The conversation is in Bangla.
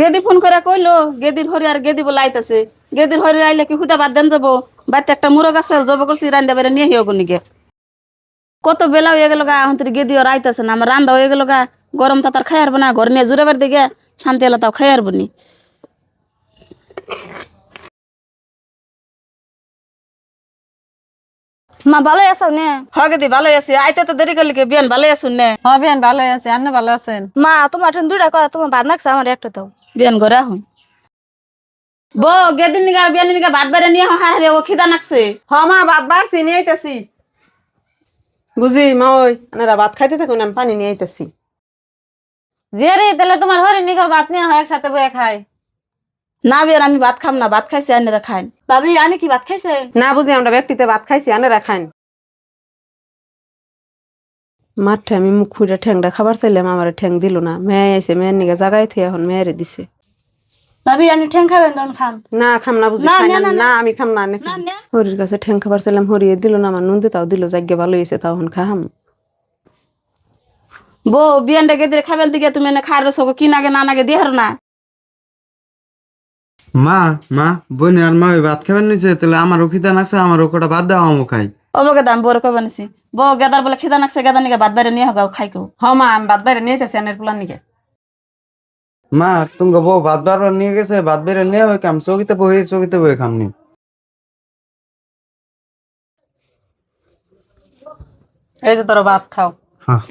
গেদি ফোন করে কইলো গেদির হরি আর গেদি বলে আইতাছে। গেদির হরি আইলে কি হুদা বাদ দেন যাবো? বাড়িতে একটা মুরগ আছে জব করছি রান্দা বেড়ে নিয়ে হিও গুনিকে। কত বেলা হয়ে গেল গা এখন গেদি ওর আইতাছে না, আমার রান্দা হয়ে গেল গা। গরম তা তার খাই আরবো না, ঘর নিয়ে জুড়ে বার দিকে শান্তি এলা তাও খাই আরবো নি। মা ভালো আছো নে? হ গেদি ভালোই আছি, আইতে তো দেরি করলি কে? বিয়ান ভালোই আসুন নে? বিয়ান ভালো আছে, আপনি ভালো আছেন? মা তোমার ঠেন দুইটা কথা, তোমার ভাত নাকছে আমার একটা দাও। বিয়ান ঘরে আহুন। বউ গেদিন নিগা বিয়ান নিগা ভাত বেড়ে নিয়ে হারে ও খিদা নাকছে। হ মা ভাত বাড়ছি নিয়ে আইতাছি। বুঝি মা ওই আপনারা ভাত খাইতে থাকুন, আমি পানি নিয়ে আইতাছি। জিয়ারি তাহলে তোমার হরি নিগো ভাত নিয়ে হয় একসাথে বয়ে খাই। না বিয়ান আমি ভাত খাম না, ভাত খাইছি আইনেরা খাইন। ভাবি আনি কি ভাত খাইছে? না বুঝি আমরা ব্যক্তিতে ভাত খাইছি, আনেরা খান। মাঠে আমি মুখ ফুটে ঠ্যাংটা খাবার চাইলাম, আমার ঠ্যাং দিল না। মেয়ে আইছে, মেয়ের নিগে জাগাই থেকে এখন মেয়েরে দিছে। ভাবি আনি ঠ্যাং খাবেন তখন খান। না খাম না বুঝি, না, খাই না, না। না, না আমি খাম না, না না হরির কাছে ঠ্যাং খাবার চাইলাম, হরিয়ে দিল না। আমার নুন তাও দিল, জাগ্যে ভালো হয়েছে, তাও এখন খাহাম। বউ বিয়ানটা গেদিরে খাবেন দিকে তুমি এনে খাই রসো কি নাগে না নাগে দিয়ে হারো না। মা মা বোন আর মা ওই ভাত খাবেন নিছে, তাহলে আমারও খিদা নাকছে, আমারও কটা ভাত দাও, আমও খাই। অবগে দাম বড় কবে নিছি। বউ গেদার বলে খিদা নাকছে, গেদার নিগে ভাত বেড়ে নিয়ে হোক খাই কেউ। হ মা আমি ভাত বাইরে নিয়ে আইতাছি আনের পোলার নিগে। মা তুমি বউ ভাত বারবার নিয়ে গেছে, ভাত বেড়ে নিয়ে ওই কাম চকিতে বয়ে খামনি। এই যে তোরা ভাত খাও। হ্যাঁ